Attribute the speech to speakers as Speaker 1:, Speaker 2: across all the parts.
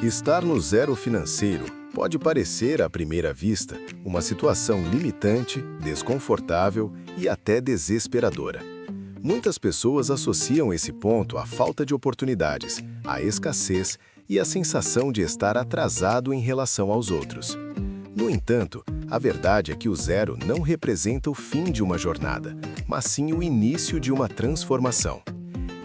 Speaker 1: Estar no zero financeiro pode parecer, à primeira vista, uma situação limitante, desconfortável e até desesperadora. Muitas pessoas associam esse ponto à falta de oportunidades, à escassez e à sensação de estar atrasado em relação aos outros. No entanto, a verdade é que o zero não representa o fim de uma jornada, mas sim o início de uma transformação.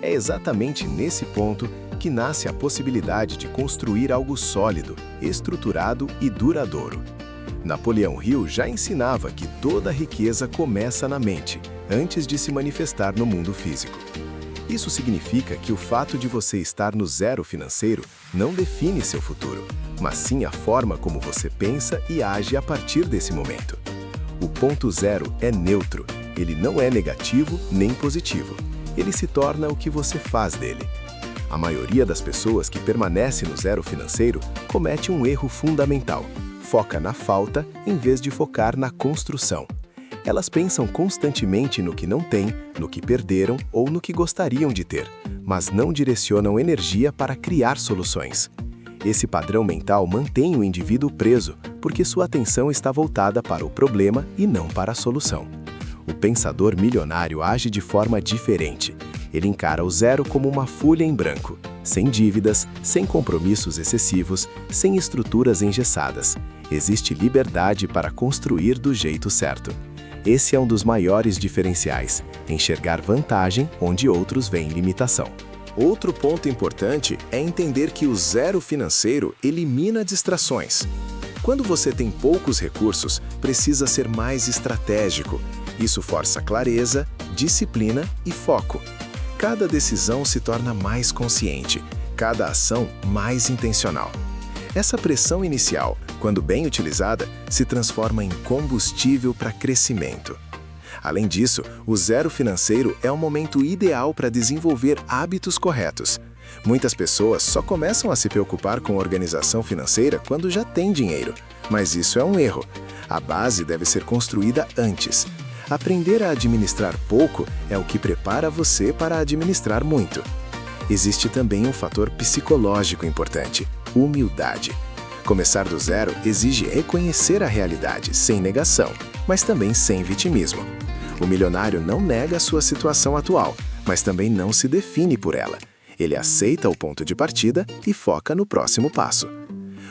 Speaker 1: É exatamente nesse ponto que nasce a possibilidade de construir algo sólido, estruturado e duradouro. Napoleão Hill já ensinava que toda riqueza começa na mente, antes de se manifestar no mundo físico. Isso significa que o fato de você estar no zero financeiro não define seu futuro, mas sim a forma como você pensa e age a partir desse momento. O ponto zero é neutro, ele não é negativo nem positivo. Ele se torna o que você faz dele. A maioria das pessoas que permanece no zero financeiro comete um erro fundamental. Foca na falta em vez de focar na construção. Elas pensam constantemente no que não têm, no que perderam ou no que gostariam de ter, mas não direcionam energia para criar soluções. Esse padrão mental mantém o indivíduo preso, porque sua atenção está voltada para o problema e não para a solução. O pensador milionário age de forma diferente. Ele encara o zero como uma folha em branco, sem dívidas, sem compromissos excessivos, sem estruturas engessadas. Existe liberdade para construir do jeito certo. Esse é um dos maiores diferenciais, enxergar vantagem onde outros veem limitação. Outro ponto importante é entender que o zero financeiro elimina distrações. Quando você tem poucos recursos, precisa ser mais estratégico. Isso força clareza, disciplina e foco. Cada decisão se torna mais consciente, cada ação mais intencional. Essa pressão inicial, quando bem utilizada, se transforma em combustível para crescimento. Além disso, o zero financeiro é o momento ideal para desenvolver hábitos corretos. Muitas pessoas só começam a se preocupar com organização financeira quando já têm dinheiro, mas isso é um erro. A base deve ser construída antes. Aprender a administrar pouco é o que prepara você para administrar muito. Existe também um fator psicológico importante: humildade. Começar do zero exige reconhecer a realidade, sem negação, mas também sem vitimismo. O milionário não nega a sua situação atual, mas também não se define por ela. Ele aceita o ponto de partida e foca no próximo passo.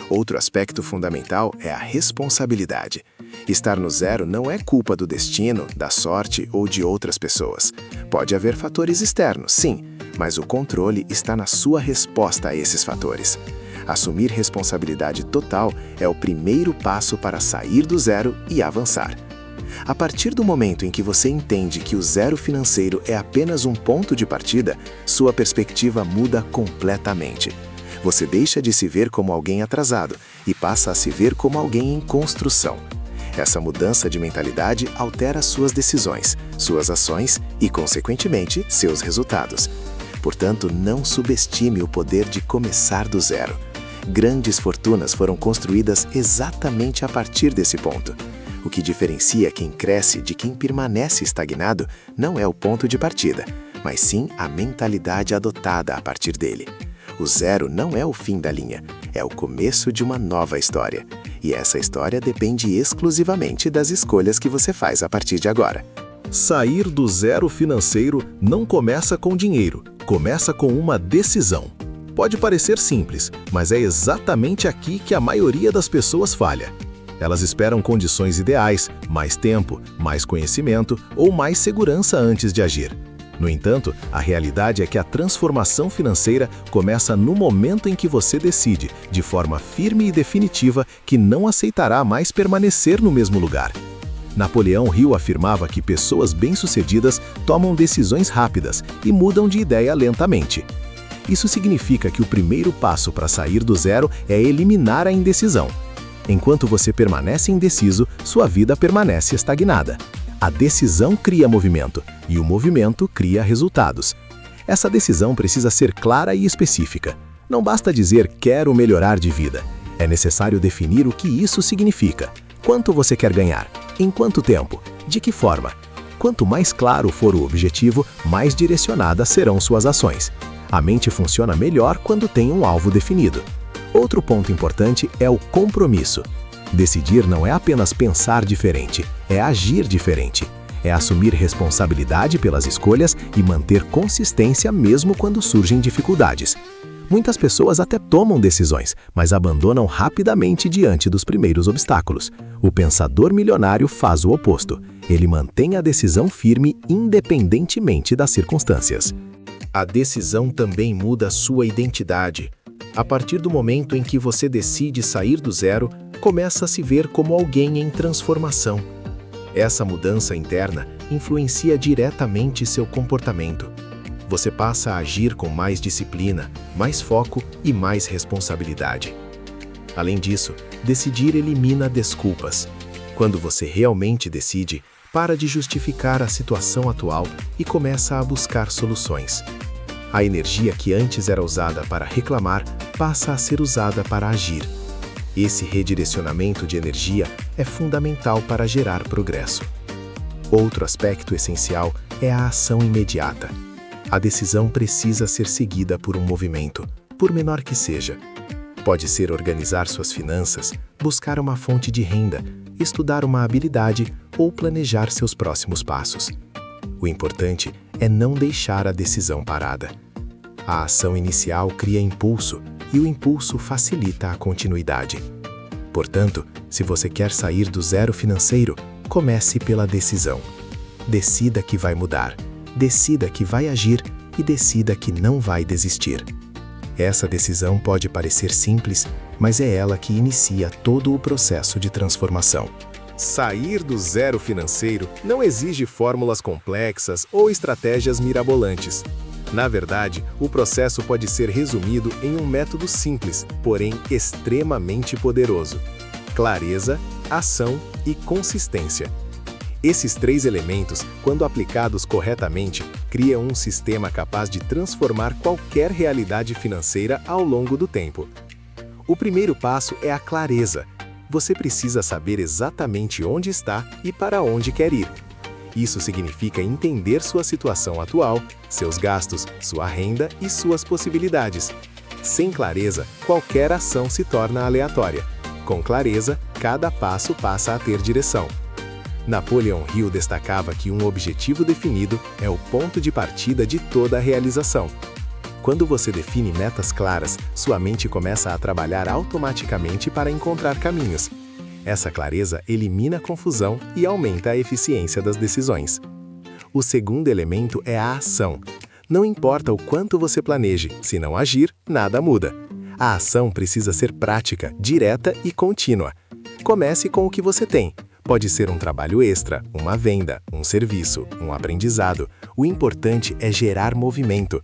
Speaker 1: Outro aspecto fundamental é a responsabilidade. Estar no zero não é culpa do destino, da sorte ou de outras pessoas. Pode haver fatores externos, sim, mas o controle está na sua resposta a esses fatores. Assumir responsabilidade total é o primeiro passo para sair do zero e avançar. A partir do momento em que você entende que o zero financeiro é apenas um ponto de partida, sua perspectiva muda completamente. Você deixa de se ver como alguém atrasado e passa a se ver como alguém em construção. Essa mudança de mentalidade altera suas decisões, suas ações e, consequentemente, seus resultados. Portanto, não subestime o poder de começar do zero. Grandes fortunas foram construídas exatamente a partir desse ponto. O que diferencia quem cresce de quem permanece estagnado não é o ponto de partida, mas sim a mentalidade adotada a partir dele. O zero não é o fim da linha, é o começo de uma nova história. E essa história depende exclusivamente das escolhas que você faz a partir de agora.
Speaker 2: Sair do zero financeiro não começa com dinheiro, começa com uma decisão. Pode parecer simples, mas é exatamente aqui que a maioria das pessoas falha. Elas esperam condições ideais, mais tempo, mais conhecimento ou mais segurança antes de agir. No entanto, a realidade é que a transformação financeira começa no momento em que você decide, de forma firme e definitiva, que não aceitará mais permanecer no mesmo lugar. Napoleão Hill afirmava que pessoas bem-sucedidas tomam decisões rápidas e mudam de ideia lentamente. Isso significa que o primeiro passo para sair do zero é eliminar a indecisão. Enquanto você permanece indeciso, sua vida permanece estagnada. A decisão cria movimento, e o movimento cria resultados. Essa decisão precisa ser clara e específica. Não basta dizer quero melhorar de vida. É necessário definir o que isso significa. Quanto você quer ganhar? Em quanto tempo? De que forma? Quanto mais claro for o objetivo, mais direcionadas serão suas ações. A mente funciona melhor quando tem um alvo definido. Outro ponto importante é o compromisso. Decidir não é apenas pensar diferente, é agir diferente. É assumir responsabilidade pelas escolhas e manter consistência mesmo quando surgem dificuldades. Muitas pessoas até tomam decisões, mas abandonam rapidamente diante dos primeiros obstáculos. O pensador milionário faz o oposto. Ele mantém a decisão firme independentemente das circunstâncias. A decisão também muda sua identidade. A partir do momento em que você decide sair do zero, começa a se ver como alguém em transformação. Essa mudança interna influencia diretamente seu comportamento. Você passa a agir com mais disciplina, mais foco e mais responsabilidade. Além disso, decidir elimina desculpas. Quando você realmente decide, para de justificar a situação atual e começa a buscar soluções. A energia que antes era usada para reclamar passa a ser usada para agir. Esse redirecionamento de energia é fundamental para gerar progresso. Outro aspecto essencial é a ação imediata. A decisão precisa ser seguida por um movimento, por menor que seja. Pode ser organizar suas finanças, buscar uma fonte de renda, estudar uma habilidade ou planejar seus próximos passos. O importante é não deixar a decisão parada. A ação inicial cria impulso e o impulso facilita a continuidade. Portanto, se você quer sair do zero financeiro, comece pela decisão. Decida que vai mudar, decida que vai agir e decida que não vai desistir. Essa decisão pode parecer simples, mas é ela que inicia todo o processo de transformação.
Speaker 1: Sair do zero financeiro não exige fórmulas complexas ou estratégias mirabolantes. Na verdade, o processo pode ser resumido em um método simples, porém extremamente poderoso: clareza, ação e consistência. Esses três elementos, quando aplicados corretamente, criam um sistema capaz de transformar qualquer realidade financeira ao longo do tempo. O primeiro passo é a clareza. Você precisa saber exatamente onde está e para onde quer ir. Isso significa entender sua situação atual, seus gastos, sua renda e suas possibilidades. Sem clareza, qualquer ação se torna aleatória. Com clareza, cada passo passa a ter direção. Napoleão Hill destacava que um objetivo definido é o ponto de partida de toda a realização. Quando você define metas claras, sua mente começa a trabalhar automaticamente para encontrar caminhos. Essa clareza elimina a confusão e aumenta a eficiência das decisões. O segundo elemento é a ação. Não importa o quanto você planeje, se não agir, nada muda. A ação precisa ser prática, direta e contínua. Comece com o que você tem. Pode ser um trabalho extra, uma venda, um serviço, um aprendizado. O importante é gerar movimento.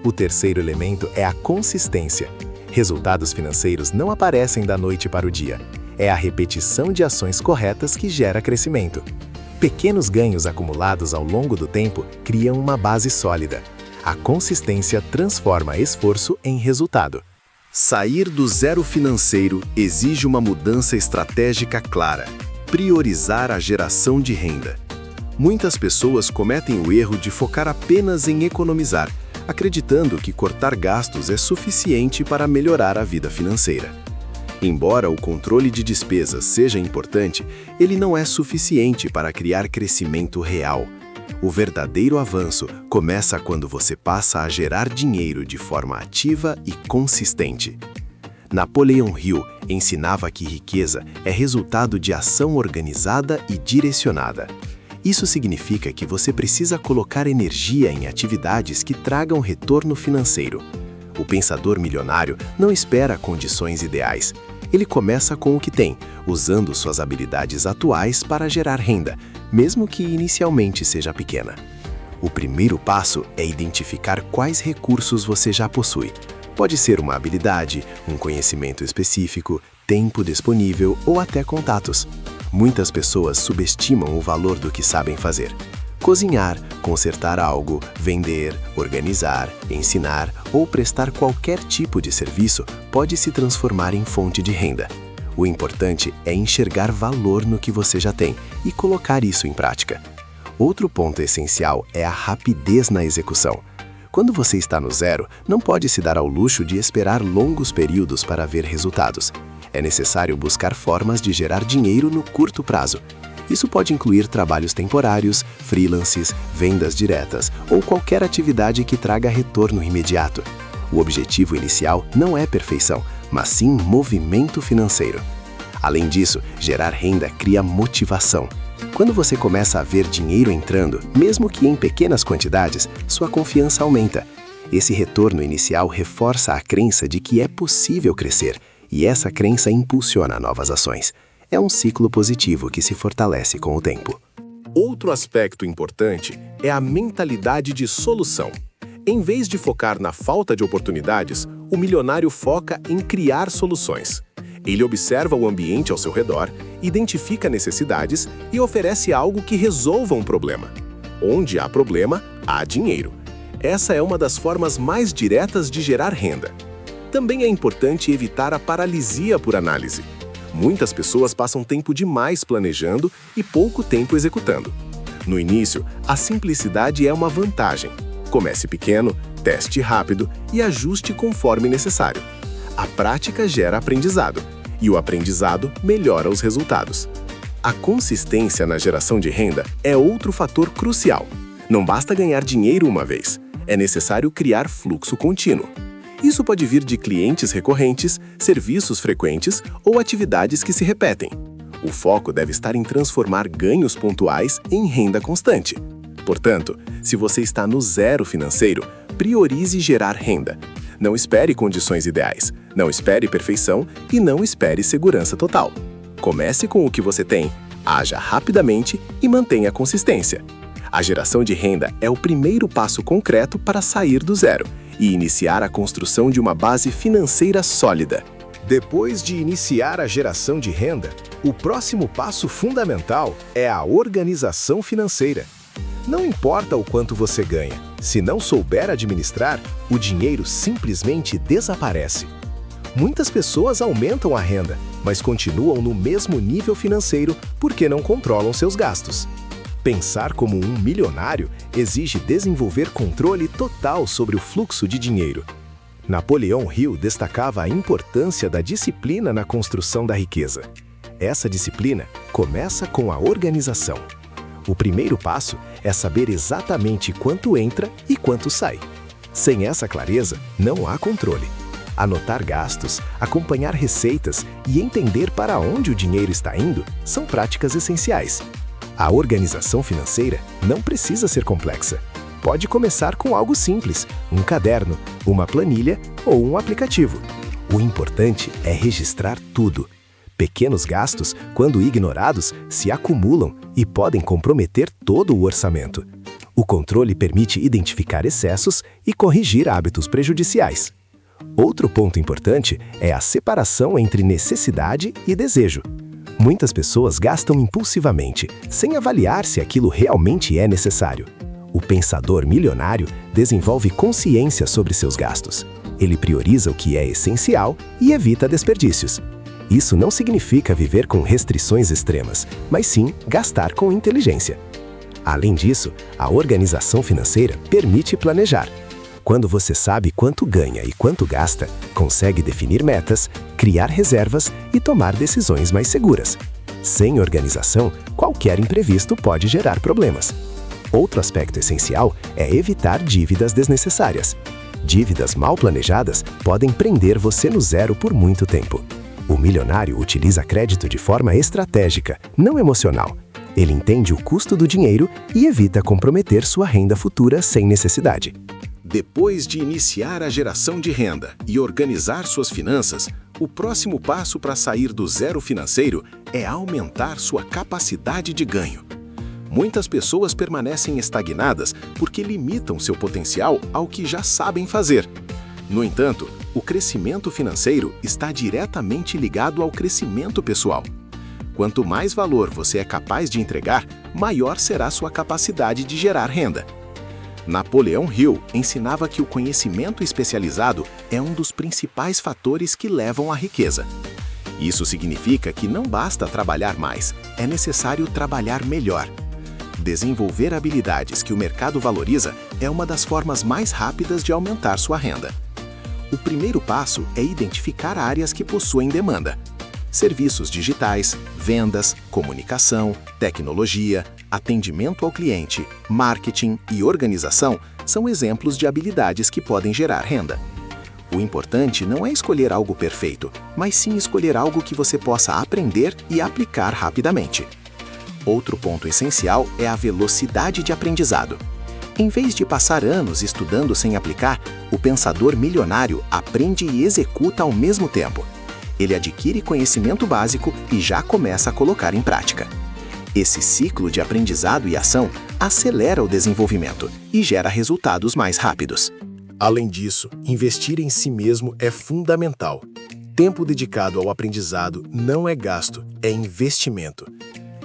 Speaker 1: O terceiro elemento é a consistência. Resultados financeiros não aparecem da noite para o dia. É a repetição de ações corretas que gera crescimento. Pequenos ganhos acumulados ao longo do tempo criam uma base sólida. A consistência transforma esforço em resultado. Sair do zero financeiro exige uma mudança estratégica clara. Priorizar a geração de renda. Muitas pessoas cometem o erro de focar apenas em economizar, acreditando que cortar gastos é suficiente para melhorar a vida financeira. Embora o controle de despesas seja importante, ele não é suficiente para criar crescimento real. O verdadeiro avanço começa quando você passa a gerar dinheiro de forma ativa e consistente. Napoleão Hill ensinava que riqueza é resultado de ação organizada e direcionada. Isso significa que você precisa colocar energia em atividades que tragam retorno financeiro. O pensador milionário não espera condições ideais. Ele começa com o que tem, usando suas habilidades atuais para gerar renda, mesmo que inicialmente seja pequena. O primeiro passo é identificar quais recursos você já possui. Pode ser uma habilidade, um conhecimento específico, tempo disponível ou até contatos. Muitas pessoas subestimam o valor do que sabem fazer. Cozinhar, consertar algo, vender, organizar, ensinar ou prestar qualquer tipo de serviço pode se transformar em fonte de renda. O importante é enxergar valor no que você já tem e colocar isso em prática. Outro ponto essencial é a rapidez na execução. Quando você está no zero, não pode se dar ao luxo de esperar longos períodos para ver resultados. É necessário buscar formas de gerar dinheiro no curto prazo. Isso pode incluir trabalhos temporários, freelances, vendas diretas ou qualquer atividade que traga retorno imediato. O objetivo inicial não é perfeição, mas sim movimento financeiro. Além disso, gerar renda cria motivação. Quando você começa a ver dinheiro entrando, mesmo que em pequenas quantidades, sua confiança aumenta. Esse retorno inicial reforça a crença de que é possível crescer, e essa crença impulsiona novas ações. É um ciclo positivo que se fortalece com o tempo.
Speaker 2: Outro aspecto importante é a mentalidade de solução. Em vez de focar na falta de oportunidades, o milionário foca em criar soluções. Ele observa o ambiente ao seu redor, identifica necessidades e oferece algo que resolva um problema. Onde há problema, há dinheiro. Essa é uma das formas mais diretas de gerar renda. Também é importante evitar a paralisia por análise. Muitas pessoas passam tempo demais planejando e pouco tempo executando. No início, a simplicidade é uma vantagem. Comece pequeno, teste rápido e ajuste conforme necessário. A prática gera aprendizado, e o aprendizado melhora os resultados. A consistência na geração de renda é outro fator crucial. Não basta ganhar dinheiro uma vez, é necessário criar fluxo contínuo. Isso pode vir de clientes recorrentes, serviços frequentes ou atividades que se repetem. O foco deve estar em transformar ganhos pontuais em renda constante. Portanto, se você está no zero financeiro, priorize gerar renda. Não espere condições ideais, não espere perfeição e não espere segurança total. Comece com o que você tem, haja rapidamente e mantenha a consistência. A geração de renda é o primeiro passo concreto para sair do zero e iniciar a construção de uma base financeira sólida.
Speaker 1: Depois de iniciar a geração de renda, o próximo passo fundamental é a organização financeira. Não importa o quanto você ganha, se não souber administrar, o dinheiro simplesmente desaparece. Muitas pessoas aumentam a renda, mas continuam no mesmo nível financeiro porque não controlam seus gastos. Pensar como um milionário exige desenvolver controle total sobre o fluxo de dinheiro. Napoleão Hill destacava a importância da disciplina na construção da riqueza. Essa disciplina começa com a organização. O primeiro passo é saber exatamente quanto entra e quanto sai. Sem essa clareza, não há controle. Anotar gastos, acompanhar receitas e entender para onde o dinheiro está indo são práticas essenciais. A organização financeira não precisa ser complexa. Pode começar com algo simples, um caderno, uma planilha ou um aplicativo. O importante é registrar tudo. Pequenos gastos, quando ignorados, se acumulam e podem comprometer todo o orçamento. O controle permite identificar excessos e corrigir hábitos prejudiciais. Outro ponto importante é a separação entre necessidade e desejo. Muitas pessoas gastam impulsivamente, sem avaliar se aquilo realmente é necessário. O pensador milionário desenvolve consciência sobre seus gastos. Ele prioriza o que é essencial e evita desperdícios. Isso não significa viver com restrições extremas, mas sim gastar com inteligência. Além disso, a organização financeira permite planejar. Quando você sabe quanto ganha e quanto gasta, consegue definir metas, criar reservas e tomar decisões mais seguras. Sem organização, qualquer imprevisto pode gerar problemas. Outro aspecto essencial é evitar dívidas desnecessárias. Dívidas mal planejadas podem prender você no zero por muito tempo. O milionário utiliza crédito de forma estratégica, não emocional. Ele entende o custo do dinheiro e evita comprometer sua renda futura sem necessidade.
Speaker 2: Depois de iniciar a geração de renda e organizar suas finanças, o próximo passo para sair do zero financeiro é aumentar sua capacidade de ganho. Muitas pessoas permanecem estagnadas porque limitam seu potencial ao que já sabem fazer. No entanto, o crescimento financeiro está diretamente ligado ao crescimento pessoal. Quanto mais valor você é capaz de entregar, maior será sua capacidade de gerar renda. Napoleão Hill ensinava que o conhecimento especializado é um dos principais fatores que levam à riqueza. Isso significa que não basta trabalhar mais, é necessário trabalhar melhor.
Speaker 1: Desenvolver habilidades que o mercado valoriza é uma das formas mais rápidas de aumentar sua renda. O primeiro passo é identificar áreas que possuem demanda. Serviços digitais, vendas, comunicação, tecnologia, atendimento ao cliente, marketing e organização são exemplos de habilidades que podem gerar renda. O importante não é escolher algo perfeito, mas sim escolher algo que você possa aprender e aplicar rapidamente. Outro ponto essencial é a velocidade de aprendizado. Em vez de passar anos estudando sem aplicar, o pensador milionário aprende e executa ao mesmo tempo. Ele adquire conhecimento básico e já começa a colocar em prática. Esse ciclo de aprendizado e ação acelera o desenvolvimento e gera resultados mais rápidos. Além disso, investir em si mesmo é fundamental. Tempo dedicado ao aprendizado não é gasto, é investimento.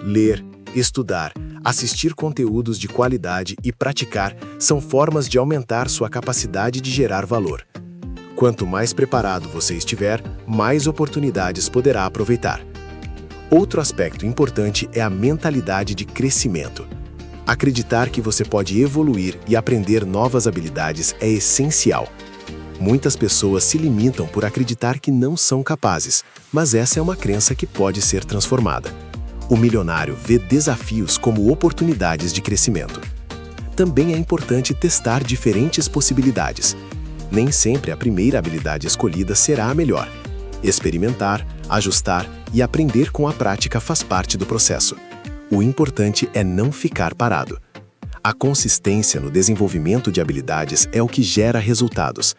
Speaker 1: Ler, estudar, assistir conteúdos de qualidade e praticar são formas de aumentar sua capacidade de gerar valor. Quanto mais preparado você estiver, mais oportunidades poderá aproveitar. Outro aspecto importante é a mentalidade de crescimento. Acreditar que você pode evoluir e aprender novas habilidades é essencial. Muitas pessoas se limitam por acreditar que não são capazes, mas essa é uma crença que pode ser transformada. O milionário vê desafios como oportunidades de crescimento. Também é importante testar diferentes possibilidades. Nem sempre a primeira habilidade escolhida será a melhor. Experimentar, ajustar e aprender com a prática faz parte do processo. O importante é não ficar parado. A consistência no desenvolvimento de habilidades é o que gera resultados.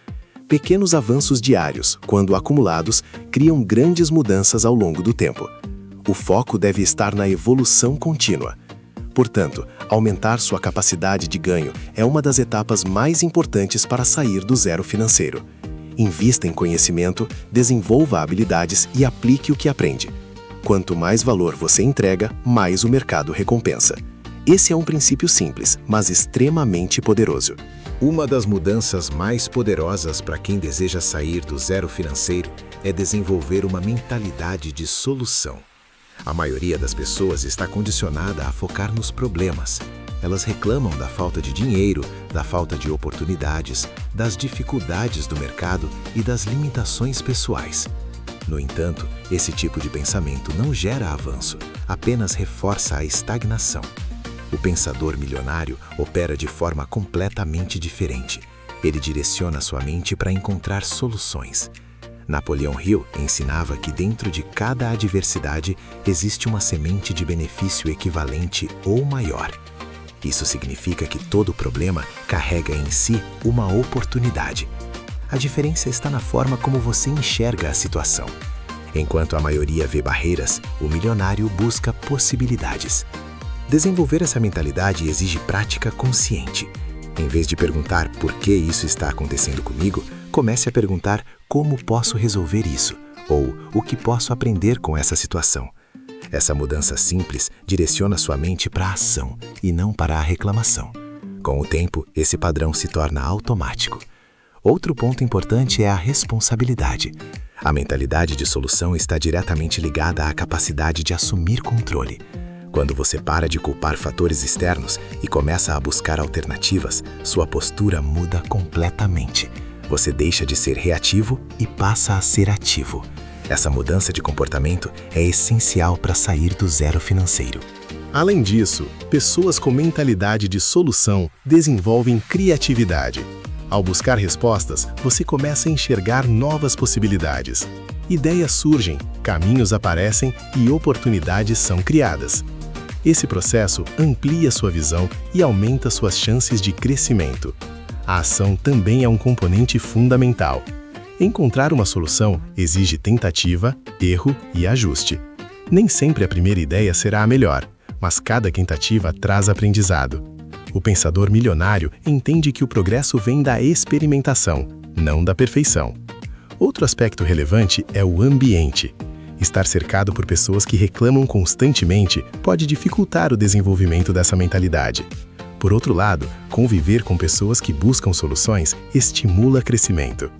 Speaker 1: Pequenos avanços diários, quando acumulados, criam grandes mudanças ao longo do tempo. O foco deve estar na evolução contínua. Portanto, aumentar sua capacidade de ganho é uma das etapas mais importantes para sair do zero financeiro. Invista em conhecimento, desenvolva habilidades e aplique o que aprende. Quanto mais valor você entrega, mais o mercado recompensa. Esse é um princípio simples, mas extremamente poderoso.
Speaker 2: Uma das mudanças mais poderosas para quem deseja sair do zero financeiro é desenvolver uma mentalidade de solução. A maioria das pessoas está condicionada a focar nos problemas. Elas reclamam da falta de dinheiro, da falta de oportunidades, das dificuldades do mercado e das limitações pessoais. No entanto, esse tipo de pensamento não gera avanço, apenas reforça a estagnação. O pensador milionário opera de forma completamente diferente. Ele direciona sua mente para encontrar soluções. Napoleão Hill ensinava que dentro de cada adversidade existe uma semente de benefício equivalente ou maior. Isso significa que todo problema carrega em si uma oportunidade. A diferença está na forma como você enxerga a situação. Enquanto a maioria vê barreiras, o milionário busca possibilidades. Desenvolver essa mentalidade exige prática consciente. Em vez de perguntar por que isso está acontecendo comigo, comece a perguntar como posso resolver isso, ou o que posso aprender com essa situação. Essa mudança simples direciona sua mente para a ação e não para a reclamação. Com o tempo, esse padrão se torna automático. Outro ponto importante é a responsabilidade. A mentalidade de solução está diretamente ligada à capacidade de assumir controle. Quando você para de culpar fatores externos e começa a buscar alternativas, sua postura muda completamente. Você deixa de ser reativo e passa a ser ativo. Essa mudança de comportamento é essencial para sair do zero financeiro.
Speaker 1: Além disso, pessoas com mentalidade de solução desenvolvem criatividade. Ao buscar respostas, você começa a enxergar novas possibilidades. Ideias surgem, caminhos aparecem e oportunidades são criadas. Esse processo amplia sua visão e aumenta suas chances de crescimento. A ação também é um componente fundamental. Encontrar uma solução exige tentativa, erro e ajuste. Nem sempre a primeira ideia será a melhor, mas cada tentativa traz aprendizado. O pensador milionário entende que o progresso vem da experimentação, não da perfeição. Outro aspecto relevante é o ambiente. Estar cercado por pessoas que reclamam constantemente pode dificultar o desenvolvimento dessa mentalidade. Por outro lado, conviver com pessoas que buscam soluções estimula crescimento.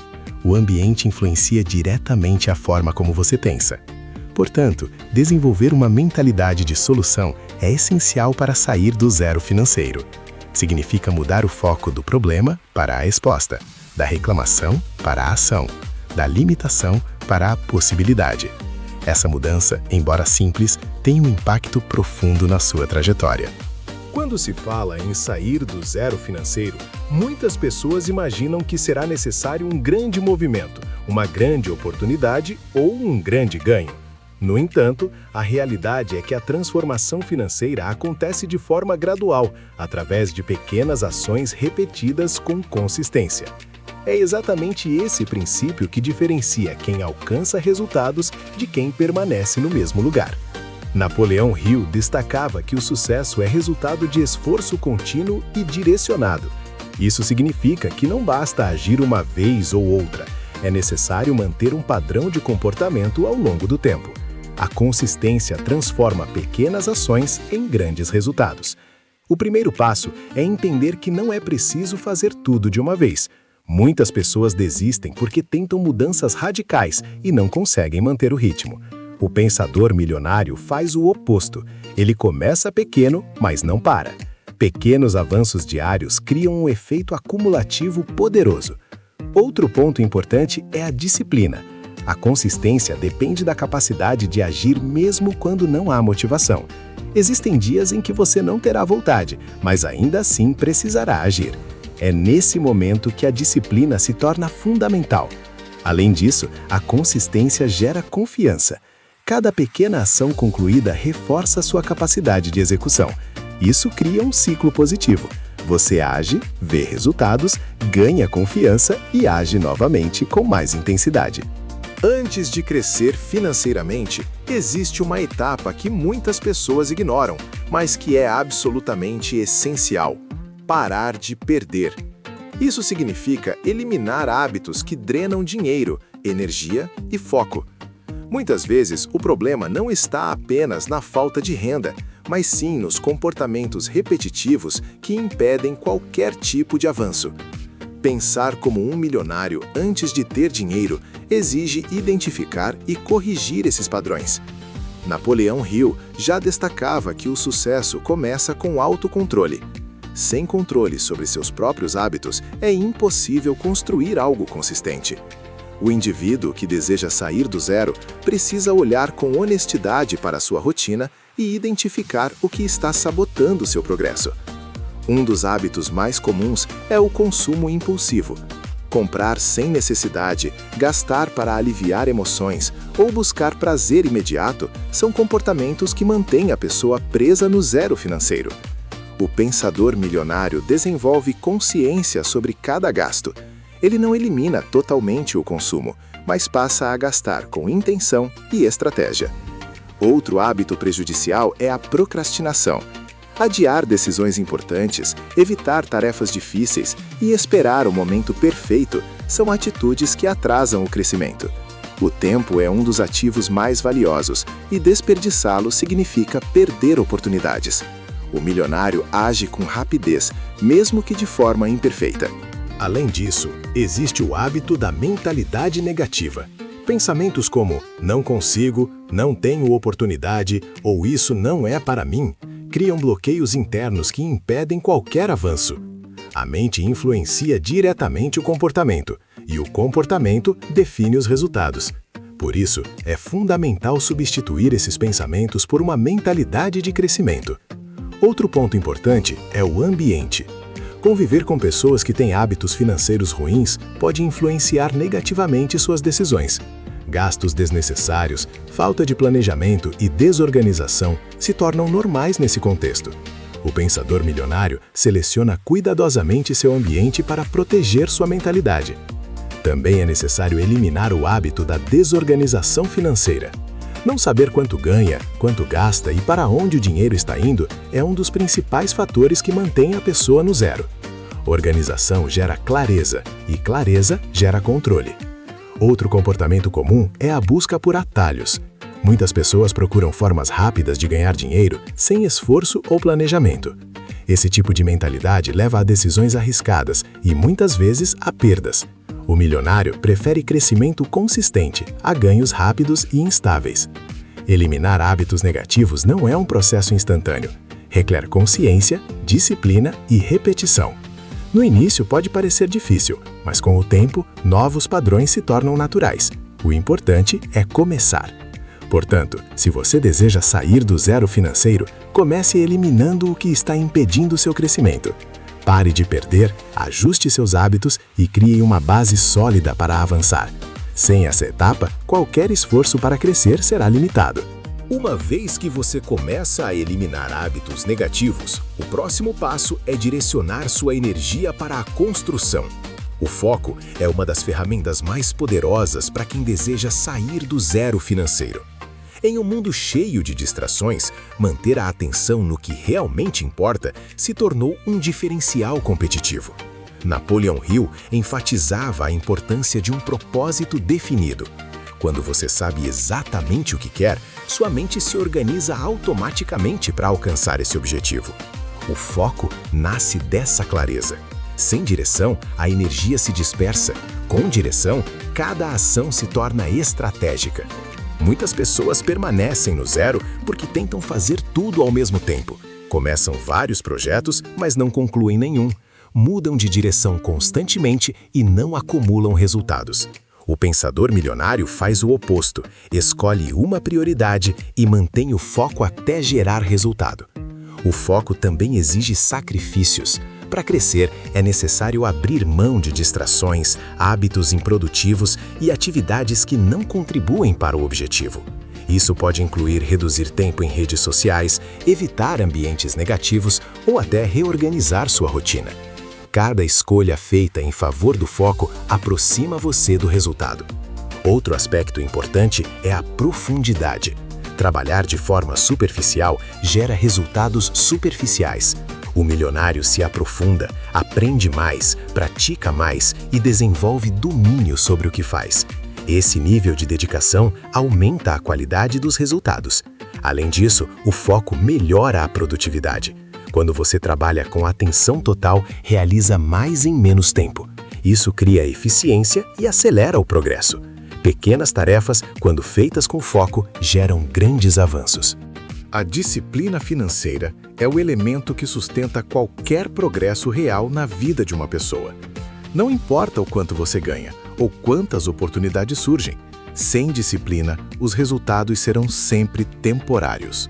Speaker 1: O ambiente influencia diretamente a forma como você pensa. Portanto, desenvolver uma mentalidade de solução é essencial para sair do zero financeiro. Significa mudar o foco do problema para a resposta, da reclamação para a ação, da limitação para a possibilidade. Essa mudança, embora simples, tem um impacto profundo na sua trajetória. Quando se fala em sair do zero financeiro, muitas pessoas imaginam que será necessário um grande movimento, uma grande oportunidade ou um grande ganho. No entanto, a realidade é que a transformação financeira acontece de forma gradual, através de pequenas ações repetidas com consistência. É exatamente esse princípio que diferencia quem alcança resultados de quem permanece no mesmo lugar. Napoleão Hill destacava que o sucesso é resultado de esforço contínuo e direcionado. Isso significa que não basta agir uma vez ou outra, é necessário manter um padrão de comportamento ao longo do tempo. A consistência transforma pequenas ações em grandes resultados. O primeiro passo é entender que não é preciso fazer tudo de uma vez. Muitas pessoas desistem porque tentam mudanças radicais e não conseguem manter o ritmo. O pensador milionário faz o oposto. Ele começa pequeno, mas não para. Pequenos avanços diários criam um efeito acumulativo poderoso. Outro ponto importante é a disciplina. A consistência depende da capacidade de agir mesmo quando não há motivação. Existem dias em que você não terá vontade, mas ainda assim precisará agir. É nesse momento que a disciplina se torna fundamental. Além disso, a consistência gera confiança. Cada pequena ação concluída reforça sua capacidade de execução. Isso cria um ciclo positivo. Você age, vê resultados, ganha confiança e age novamente com mais intensidade. Antes de crescer financeiramente, existe uma etapa que muitas pessoas ignoram, mas que é absolutamente essencial: parar de perder. Isso significa eliminar hábitos que drenam dinheiro, energia e foco. Muitas vezes, o problema não está apenas na falta de renda, mas sim nos comportamentos repetitivos que impedem qualquer tipo de avanço. Pensar como um milionário antes de ter dinheiro exige identificar e corrigir esses padrões. Napoleão Hill já destacava que o sucesso começa com autocontrole. Sem controle sobre seus próprios hábitos, é impossível construir algo consistente. O indivíduo que deseja sair do zero precisa olhar com honestidade para sua rotina e identificar o que está sabotando seu progresso. Um dos hábitos mais comuns é o consumo impulsivo. Comprar sem necessidade, gastar para aliviar emoções ou buscar prazer imediato são comportamentos que mantêm a pessoa presa no zero financeiro. O pensador milionário desenvolve consciência sobre cada gasto. Ele não elimina totalmente o consumo, mas passa a gastar com intenção e estratégia. Outro hábito prejudicial é a procrastinação. Adiar decisões importantes, evitar tarefas difíceis e esperar o momento perfeito são atitudes que atrasam o crescimento. O tempo é um dos ativos mais valiosos e desperdiçá-lo significa perder oportunidades. O milionário age com rapidez, mesmo que de forma imperfeita. Além disso, existe o hábito da mentalidade negativa. Pensamentos como "não consigo", "não tenho oportunidade" ou "isso não é para mim" criam bloqueios internos que impedem qualquer avanço. A mente influencia diretamente o comportamento, e o comportamento define os resultados. Por isso, é fundamental substituir esses pensamentos por uma mentalidade de crescimento. Outro ponto importante é o ambiente. Conviver com pessoas que têm hábitos financeiros ruins pode influenciar negativamente suas decisões. Gastos desnecessários, falta de planejamento e desorganização se tornam normais nesse contexto. O pensador milionário seleciona cuidadosamente seu ambiente para proteger sua mentalidade. Também é necessário eliminar o hábito da desorganização financeira. Não saber quanto ganha, quanto gasta e para onde o dinheiro está indo é um dos principais fatores que mantém a pessoa no zero. Organização gera clareza e clareza gera controle. Outro comportamento comum é a busca por atalhos. Muitas pessoas procuram formas rápidas de ganhar dinheiro sem esforço ou planejamento. Esse tipo de mentalidade leva a decisões arriscadas e, muitas vezes, a perdas. O milionário prefere crescimento consistente a ganhos rápidos e instáveis.
Speaker 2: Eliminar hábitos negativos não é um processo instantâneo. Requer consciência, disciplina e repetição. No início pode parecer difícil, mas com o tempo, novos padrões se tornam naturais. O importante é começar. Portanto, se você deseja sair do zero financeiro, comece eliminando o que está impedindo seu crescimento. Pare de perder, ajuste seus hábitos e crie uma base sólida para avançar. Sem essa etapa, qualquer esforço para crescer será limitado.
Speaker 1: Uma vez que você começa a eliminar hábitos negativos, o próximo passo é direcionar sua energia para a construção. O foco é uma das ferramentas mais poderosas para quem deseja sair do zero financeiro. Em um mundo cheio de distrações, manter a atenção no que realmente importa se tornou um diferencial competitivo. Napoleão Hill enfatizava a importância de um propósito definido. Quando você sabe exatamente o que quer, sua mente se organiza automaticamente para alcançar esse objetivo. O foco nasce dessa clareza. Sem direção, a energia se dispersa. Com direção, cada ação se torna estratégica. Muitas pessoas permanecem no zero porque tentam fazer tudo ao mesmo tempo. Começam vários projetos, mas não concluem nenhum. Mudam de direção constantemente e não acumulam resultados. O pensador milionário faz o oposto, escolhe uma prioridade e mantém o foco até gerar resultado. O foco também exige sacrifícios. Para crescer, é necessário abrir mão de distrações, hábitos improdutivos e atividades que não contribuem para o objetivo. Isso pode incluir reduzir tempo em redes sociais, evitar ambientes negativos ou até reorganizar sua rotina. Cada escolha feita em favor do foco aproxima você do resultado. Outro aspecto importante é a profundidade. Trabalhar de forma superficial gera resultados superficiais. O milionário se aprofunda, aprende mais, pratica mais e desenvolve domínio sobre o que faz. Esse nível de dedicação aumenta a qualidade dos resultados. Além disso, o foco melhora a produtividade. Quando você trabalha com atenção total, realiza mais em menos tempo. Isso cria eficiência e acelera o progresso. Pequenas tarefas, quando feitas com foco, geram grandes avanços. A disciplina financeira é o elemento que sustenta qualquer progresso real na vida de uma pessoa. Não importa o quanto você ganha ou quantas oportunidades surgem, sem disciplina, os resultados serão sempre temporários.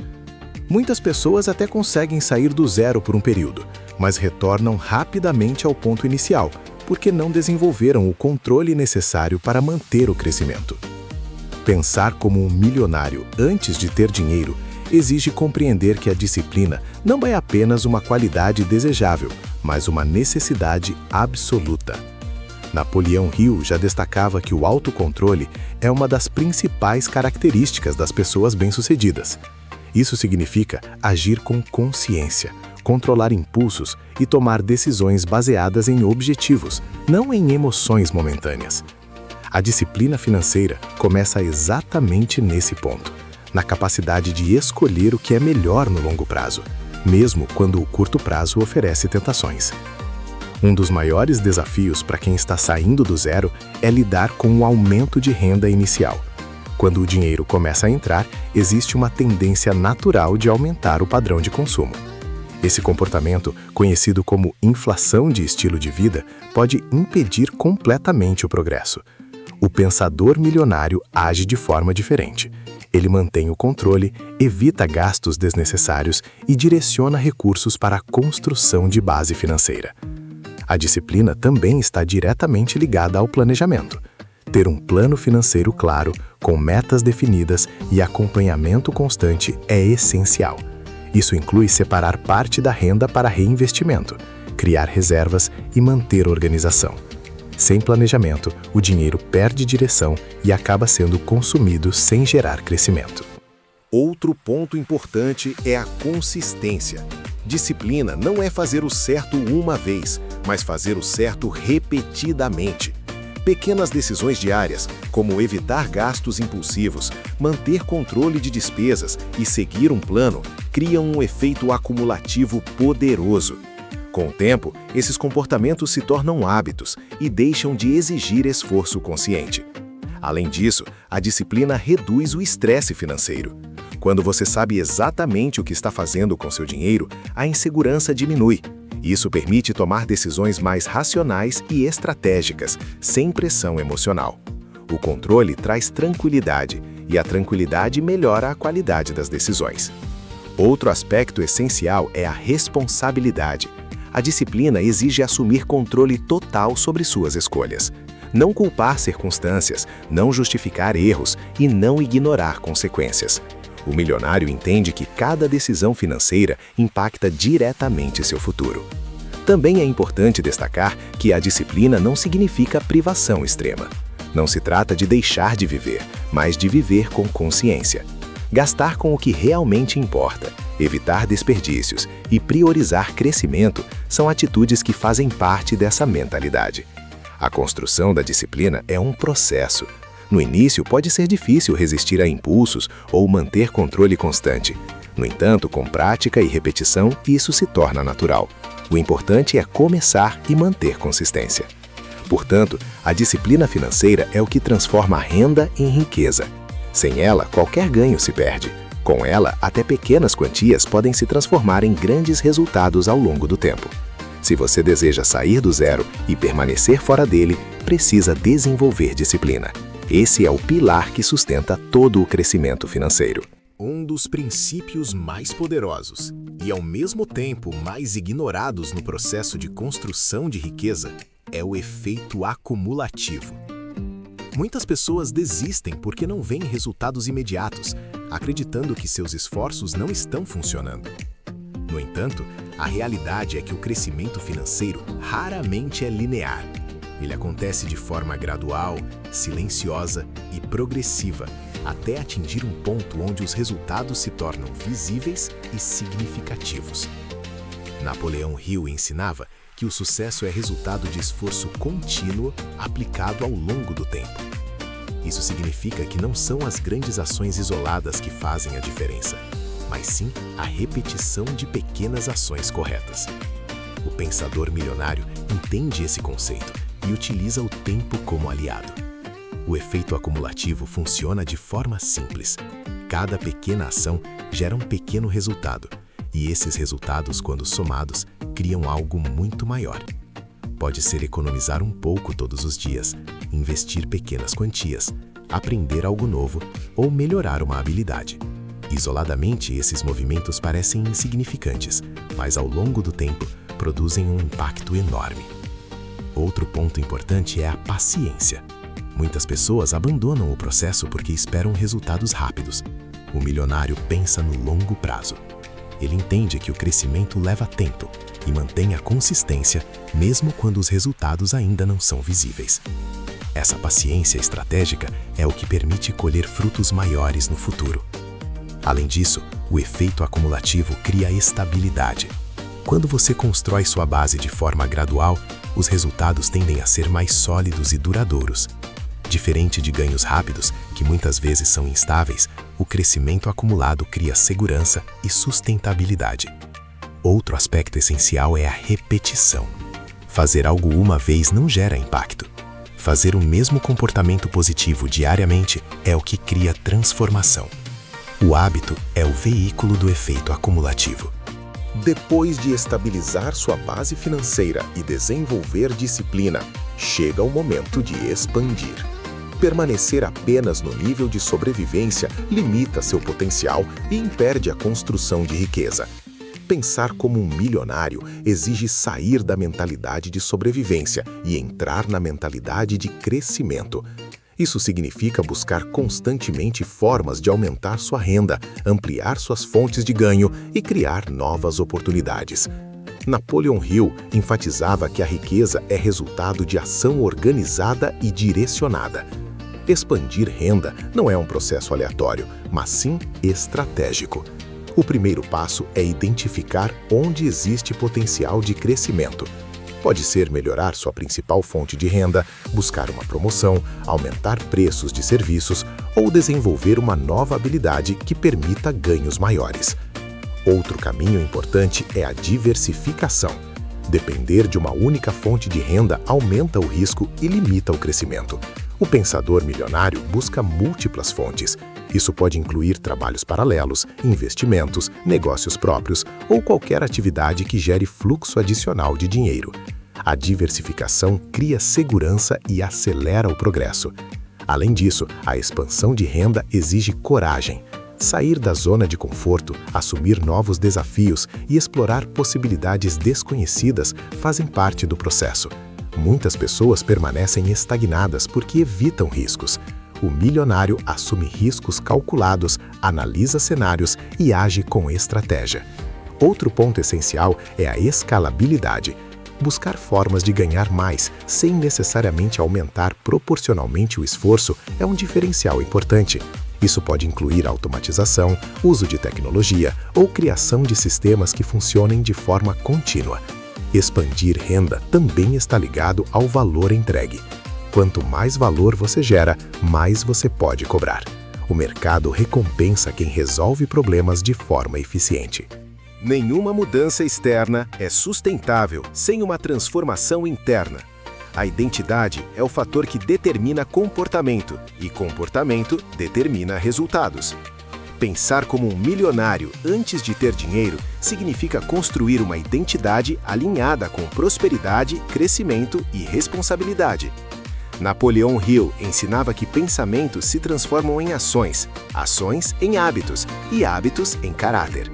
Speaker 1: Muitas pessoas até conseguem sair do zero por um período, mas retornam rapidamente ao ponto inicial, porque não desenvolveram o controle necessário para manter o crescimento. Pensar como um milionário antes de ter dinheiro exige compreender que a disciplina não é apenas uma qualidade desejável, mas uma necessidade absoluta. Napoleão Hill já destacava que o autocontrole é uma das principais características das pessoas bem-sucedidas. Isso significa agir com consciência, controlar impulsos e tomar decisões baseadas em objetivos, não em emoções momentâneas. A disciplina financeira começa exatamente nesse ponto, na capacidade de escolher o que é melhor no longo prazo, mesmo quando o curto prazo oferece tentações. Um dos maiores desafios para quem está saindo do zero é lidar com o aumento de renda inicial. Quando o dinheiro começa a entrar, existe uma tendência natural de aumentar o padrão de consumo. Esse comportamento, conhecido como inflação de estilo de vida, pode impedir completamente o progresso. O pensador milionário age de forma diferente. Ele mantém o controle, evita gastos desnecessários e direciona recursos para a construção de base financeira. A disciplina também está diretamente ligada ao planejamento. Ter um plano financeiro claro, com metas definidas e acompanhamento constante é essencial. Isso inclui separar parte da renda para reinvestimento, criar reservas e manter organização. Sem planejamento, o dinheiro perde direção e acaba sendo consumido sem gerar crescimento. Outro ponto importante é a consistência. Disciplina não é fazer o certo uma vez, mas fazer o certo repetidamente. Pequenas decisões diárias, como evitar gastos impulsivos, manter controle de despesas e seguir um plano, criam um efeito acumulativo poderoso. Com o tempo, esses comportamentos se tornam hábitos e deixam de exigir esforço consciente. Além disso, a disciplina reduz o estresse financeiro. Quando você sabe exatamente o que está fazendo com seu dinheiro, a insegurança diminui. Isso permite tomar decisões mais racionais e estratégicas, sem pressão emocional. O controle traz tranquilidade, e a tranquilidade melhora a qualidade das decisões. Outro aspecto essencial é a responsabilidade. A disciplina exige assumir controle total sobre suas escolhas. Não culpar circunstâncias, não justificar erros e não ignorar consequências. O milionário entende que cada decisão financeira impacta diretamente seu futuro. Também é importante destacar que a disciplina não significa privação extrema. Não se trata de deixar de viver, mas de viver com consciência. Gastar com o que realmente importa, evitar desperdícios e priorizar crescimento são atitudes que fazem parte dessa mentalidade. A construção da disciplina é um processo. No início, pode ser difícil resistir a impulsos ou manter controle constante. No entanto, com prática e repetição, isso se torna natural. O importante é começar e manter consistência. Portanto, a disciplina financeira é o que transforma a renda em riqueza. Sem ela, qualquer ganho se perde. Com ela, até pequenas quantias podem se transformar em grandes resultados ao longo do tempo. Se você deseja sair do zero e permanecer fora dele, precisa desenvolver disciplina. Esse é o pilar que sustenta todo o crescimento financeiro.
Speaker 2: Um dos princípios mais poderosos e, ao mesmo tempo, mais ignorados no processo de construção de riqueza é o efeito acumulativo. Muitas pessoas desistem porque não veem resultados imediatos, acreditando que seus esforços não estão funcionando. No entanto, a realidade é que o crescimento financeiro raramente é linear. Ele acontece de forma gradual, silenciosa e progressiva, até atingir um ponto onde os resultados se tornam visíveis e significativos. Napoleão Hill ensinava que o sucesso é resultado de esforço contínuo aplicado ao longo do tempo. Isso significa que não são as grandes ações isoladas que fazem a diferença, mas sim a repetição de pequenas ações corretas. O pensador milionário entende esse conceito e utiliza o tempo como aliado. O efeito acumulativo funciona de forma simples. Cada pequena ação gera um pequeno resultado, e esses resultados, quando somados, criam algo muito maior. Pode ser economizar um pouco todos os dias, investir pequenas quantias, aprender algo novo ou melhorar uma habilidade. Isoladamente, esses movimentos parecem insignificantes, mas ao longo do tempo produzem um impacto enorme. Outro ponto importante é a paciência. Muitas pessoas abandonam o processo porque esperam resultados rápidos. O milionário pensa no longo prazo. Ele entende que o crescimento leva tempo e mantém a consistência mesmo quando os resultados ainda não são visíveis. Essa paciência estratégica é o que permite colher frutos maiores no futuro. Além disso, o efeito acumulativo cria estabilidade. Quando você constrói sua base de forma gradual, os resultados tendem a ser mais sólidos e duradouros. Diferente de ganhos rápidos, que muitas vezes são instáveis, o crescimento acumulado cria segurança e sustentabilidade. Outro aspecto essencial é a repetição. Fazer algo uma vez não gera impacto. Fazer o mesmo comportamento positivo diariamente é o que cria transformação. O hábito é o veículo do efeito acumulativo.
Speaker 1: Depois de estabilizar sua base financeira e desenvolver disciplina, chega o momento de expandir. Permanecer apenas no nível de sobrevivência limita seu potencial e impede a construção de riqueza. Pensar como um milionário exige sair da mentalidade de sobrevivência e entrar na mentalidade de crescimento. Isso significa buscar constantemente formas de aumentar sua renda, ampliar suas fontes de ganho e criar novas oportunidades. Napoleon Hill enfatizava que a riqueza é resultado de ação organizada e direcionada. Expandir renda não é um processo aleatório, mas sim estratégico. O primeiro passo é identificar onde existe potencial de crescimento. Pode ser melhorar sua principal fonte de renda, buscar uma promoção, aumentar preços de serviços ou desenvolver uma nova habilidade que permita ganhos maiores. Outro caminho importante é a diversificação. Depender de uma única fonte de renda aumenta o risco e limita o crescimento.
Speaker 2: O pensador milionário busca múltiplas fontes. Isso pode incluir trabalhos paralelos, investimentos, negócios próprios ou qualquer atividade que gere fluxo adicional de dinheiro. A diversificação cria segurança e acelera o progresso. Além disso, a expansão de renda exige coragem. Sair da zona de conforto, assumir novos desafios e explorar possibilidades desconhecidas fazem parte do processo. Muitas pessoas permanecem estagnadas porque evitam riscos. O milionário assume riscos calculados, analisa cenários e age com estratégia. Outro ponto essencial é a escalabilidade. Buscar formas de ganhar mais, sem necessariamente aumentar proporcionalmente o esforço, é um diferencial importante. Isso pode incluir automatização, uso de tecnologia ou criação de sistemas que funcionem de forma contínua. Expandir renda também está ligado ao valor entregue. Quanto mais valor você gera, mais você pode cobrar. O mercado recompensa quem resolve problemas de forma eficiente.
Speaker 1: Nenhuma mudança externa é sustentável sem uma transformação interna. A identidade é o fator que determina comportamento, e comportamento determina resultados. Pensar como um milionário antes de ter dinheiro significa construir uma identidade alinhada com prosperidade, crescimento e responsabilidade. Napoleão Hill ensinava que pensamentos se transformam em ações, ações em hábitos e hábitos em caráter.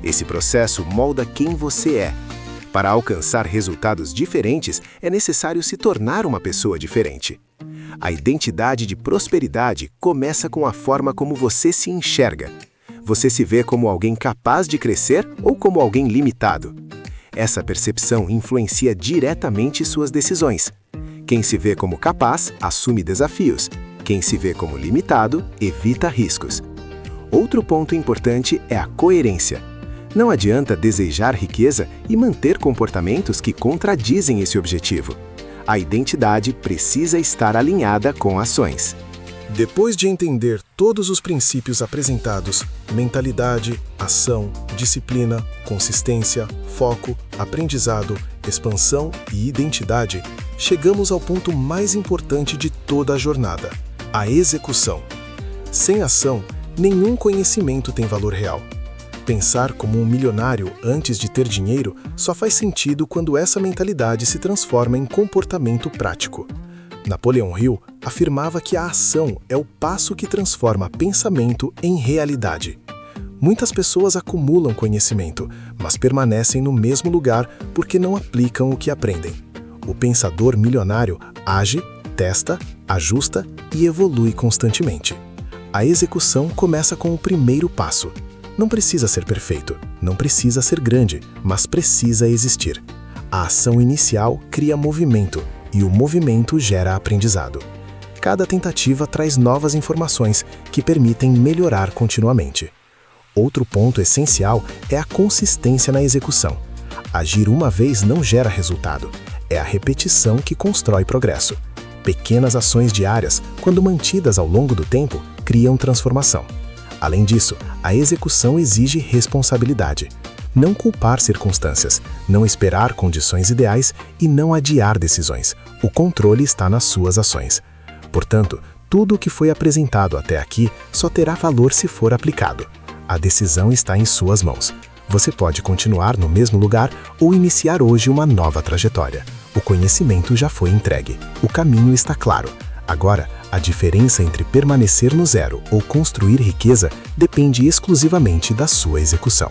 Speaker 1: Esse processo molda quem você é. Para alcançar resultados diferentes, é necessário se tornar uma pessoa diferente. A identidade de prosperidade começa com a forma como você se enxerga. Você se vê como alguém capaz de crescer ou como alguém limitado? Essa percepção influencia diretamente suas decisões. Quem se vê como capaz, assume desafios. Quem se vê como limitado, evita riscos. Outro ponto importante é a coerência. Não adianta desejar riqueza e manter comportamentos que contradizem esse objetivo. A identidade precisa estar alinhada com ações.
Speaker 2: Depois de entender todos os princípios apresentados, mentalidade, ação, disciplina, consistência, foco, aprendizado, expansão e identidade, chegamos ao ponto mais importante de toda a jornada, a execução. Sem ação, nenhum conhecimento tem valor real. Pensar como um milionário antes de ter dinheiro só faz sentido quando essa mentalidade se transforma em comportamento prático. Napoleão Hill afirmava que a ação é o passo que transforma pensamento em realidade. Muitas pessoas acumulam conhecimento, mas permanecem no mesmo lugar porque não aplicam o que aprendem. O pensador milionário age, testa, ajusta e evolui constantemente. A execução começa com o primeiro passo. Não precisa ser perfeito, não precisa ser grande, mas precisa existir. A ação inicial cria movimento, e o movimento gera aprendizado. Cada tentativa traz novas informações que permitem melhorar continuamente. Outro ponto essencial é a consistência na execução. Agir uma vez não gera resultado, é a repetição que constrói progresso. Pequenas ações diárias, quando mantidas ao longo do tempo, criam transformação. Além disso, a execução exige responsabilidade. Não culpar circunstâncias, não esperar condições ideais e não adiar decisões. O controle está nas suas ações. Portanto, tudo o que foi apresentado até aqui só terá valor se for aplicado. A decisão está em suas mãos. Você pode continuar no mesmo lugar ou iniciar hoje uma nova trajetória. O conhecimento já foi entregue. O caminho está claro. Agora, a diferença entre permanecer no zero ou construir riqueza depende exclusivamente da sua execução.